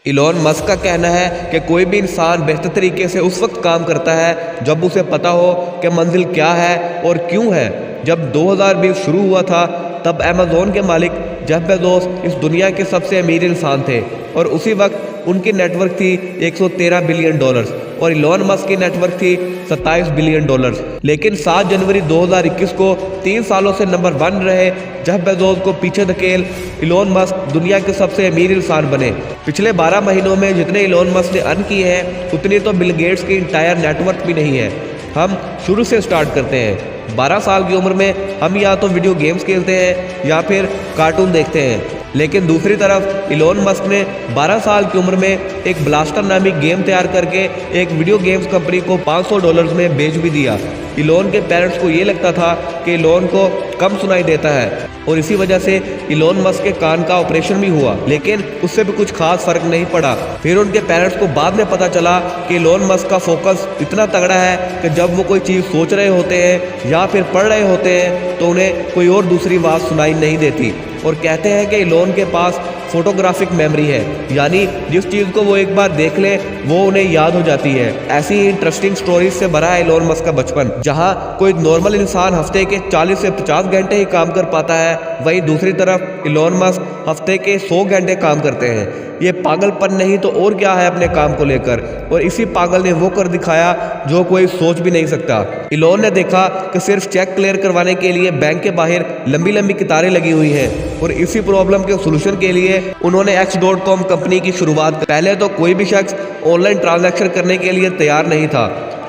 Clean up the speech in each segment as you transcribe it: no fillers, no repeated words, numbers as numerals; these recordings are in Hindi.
इलॉन मस्क का कहना है कि कोई भी इंसान बेहतर तरीके से उस वक्त काम करता है जब उसे पता हो कि मंजिल क्या है और क्यों है। जब 2020 शुरू हुआ था तब अमेज़न के मालिक जेफ बेजोस इस दुनिया के सबसे अमीर इंसान थे और उसी वक्त उनकी नेटवर्क थी 113 बिलियन डॉलर्स और इलॉन मस्क की नेटवर्क थी 27 बिलियन डॉलर्स। लेकिन 7 जनवरी 2021 को 3 सालों से नंबर 1 रहे जेफ बेजोस को पीछे धकेल इलॉन मस्क दुनिया के सबसे अमीर इंसान बने। पिछले 12 महीनों में जितने इलॉन मस्क ने अर्न किए हैं उतनी तो बिल गेट्स की इंटायर नेटवर्क भी नहीं है। हम शुरू से स्टार्ट करते हैं। 12 साल की उम्र में हम या तो वीडियो गेम्स खेलते हैं या फिर कार्टून देखते हैं। लेकिन दूसरी तरफ इलॉन मस्क ने 12 साल की उम्र में एक ब्लास्टर नामी गेम तैयार करके एक वीडियो गेम्स कंपनी को $500 में बेच भी दिया। इलॉन के पेरेंट्स को ये लगता था कि इलॉन को कम सुनाई देता है और इसी वजह से इलॉन मस्क के कान का ऑपरेशन भी हुआ, लेकिन उससे भी कुछ खास फर्क नहीं पड़ा। फिर उनके पेरेंट्स को बाद में पता चला कि इलॉन मस्क का फोकस इतना तगड़ा है कि जब वो कोई चीज़ सोच रहे होते हैं या फिर पढ़ रहे होते हैं तो उन्हें कोई और दूसरी बात सुनाई नहीं देती। और कहते हैं कि इलॉन के पास फोटोग्राफिक मेमोरी है, यानी जिस चीज़ को वो एक बार देख ले वो उन्हें याद हो जाती है। ऐसी ही इंटरेस्टिंग स्टोरीज से भरा है इलॉन मस्क का बचपन। जहां कोई नॉर्मल इंसान हफ्ते के 40 से 50 घंटे ही काम कर पाता है, वहीं दूसरी तरफ इलॉन मस्क हफ्ते के 100 घंटे काम करते हैं। ये पागलपन नहीं तो और क्या है अपने काम को लेकर, और इसी पागल ने वो कर दिखाया जो कोई सोच भी नहीं सकता। इलॉन ने देखा कि सिर्फ चेक क्लियर करवाने के लिए बैंक के बाहर लंबी लंबी कतारें लगी हुई हैं और इसी प्रॉब्लम के सोल्यूशन के लिए उन्होंने X.com कंपनी की शुरुआत। पहले तो कोई भी शख्स ऑनलाइन ट्रांजैक्शन करने के लिए तैयार नहीं था,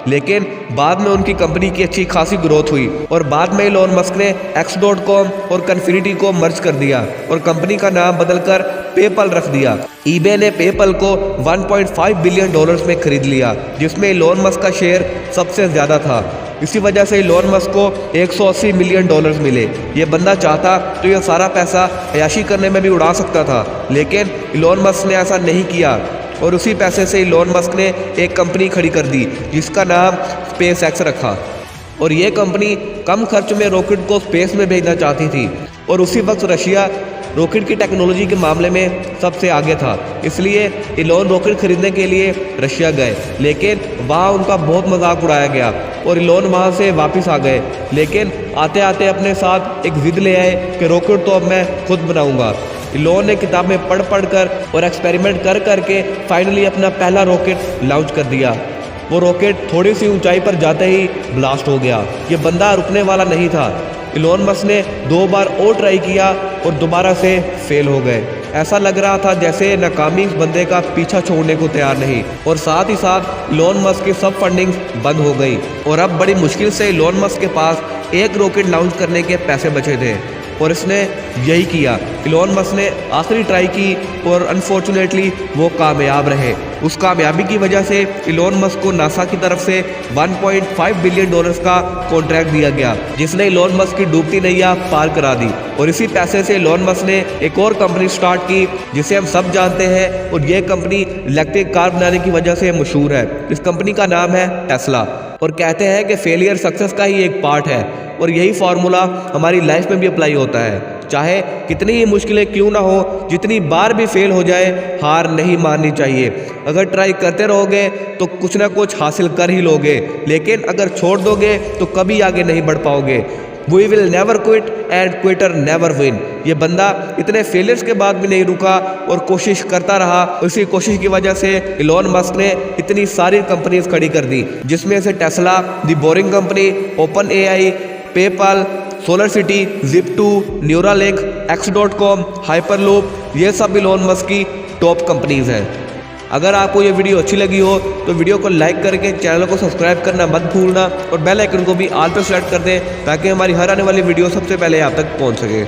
लेकिन बाद में उनकी कंपनी की अच्छी खासी ग्रोथ हुई और बाद में इलॉन मस्क ने X.com और कन्फिनिटी को मर्ज कर दिया और कंपनी का नाम बदलकर पेपल रख दिया। ईबे ने पेपल को $1.5 बिलियन में खरीद लिया, जिसमें इलॉन मस्क का शेयर सबसे ज़्यादा था। इसी वजह से इलॉन मस्क को $180 मिलियन मिले। ये बंदा चाहता तो ये सारा पैसा अयाशी करने में भी उड़ा सकता था, लेकिन इलॉन मस्क ने ऐसा नहीं किया और उसी पैसे से इलॉन मस्क ने एक कंपनी खड़ी कर दी जिसका नाम SpaceX रखा। और ये कंपनी कम खर्च में रॉकेट को स्पेस में भेजना चाहती थी और उसी वक्त रशिया रॉकेट की टेक्नोलॉजी के मामले में सबसे आगे था। इसलिए इलॉन रॉकेट खरीदने के लिए रशिया गए, लेकिन वहाँ उनका बहुत मजाक उड़ाया गया और इलॉन वहाँ से वापस आ गए। लेकिन आते आते अपने साथ एक जिद ले आए कि रॉकेट तो अब मैं खुद बनाऊंगा। इलॉन ने किताबें पढ़ कर और एक्सपेरिमेंट कर करके फाइनली अपना पहला रॉकेट लॉन्च कर दिया। वो रॉकेट थोड़ी सी ऊंचाई पर जाते ही ब्लास्ट हो गया। ये बंदा रुकने वाला नहीं था। इलॉन मस्क ने 2 बार और ट्राई किया और दोबारा से फेल हो गए। ऐसा लग रहा था जैसे नाकामी इस बंदे का पीछा छोड़ने को तैयार नहीं, और साथ ही साथ इलॉन मस्क की सब फंडिंग बंद हो गई और अब बड़ी मुश्किल से इलॉन मस्क के पास एक रॉकेट लॉन्च करने के पैसे बचे थे और इसने यही किया। इलॉन मस्क ने आखिरी ट्राई की और अनफॉर्चुनेटली वो कामयाब रहे। उस कामयाबी की वजह से इलॉन मस्क को नासा की तरफ से $1.5 बिलियन का कॉन्ट्रैक्ट दिया गया, जिसने इलॉन मस्क की डूबती नैया पार करा दी। और इसी पैसे से इलॉन मस्क ने एक और कंपनी स्टार्ट की जिसे हम सब जानते हैं, और ये कंपनी इलेक्ट्रिक कार बनाने की वजह से मशहूर है। इस कंपनी का नाम है टेस्ला। और कहते हैं कि फेलियर सक्सेस का ही एक पार्ट है और यही फार्मूला हमारी लाइफ में भी अप्लाई होता है। चाहे कितनी ही मुश्किलें क्यों ना हो, जितनी बार भी फेल हो जाए, हार नहीं माननी चाहिए। अगर ट्राई करते रहोगे तो कुछ ना कुछ हासिल कर ही लोगे, लेकिन अगर छोड़ दोगे तो कभी आगे नहीं बढ़ पाओगे। We will never quit and quitter never win. ये बंदा इतने फेलियर्स के बाद भी नहीं रुका और कोशिश करता रहा। उसी कोशिश की वजह से इलॉन मस्क ने इतनी सारी कंपनीज खड़ी कर दी, जिसमें से Tesla, the boring company, open AI, PayPal, solar city, Zip2, Neuralink, X.com, hyperloop, ये सब इलॉन मस्क की टॉप कंपनीज हैं। अगर आपको ये वीडियो अच्छी लगी हो तो वीडियो को लाइक करके चैनल को सब्सक्राइब करना मत भूलना और बेल आइकन को भी ऑल पे सेलेक्ट कर दें ताकि हमारी हर आने वाली वीडियो सबसे पहले आप तक पहुंच सके।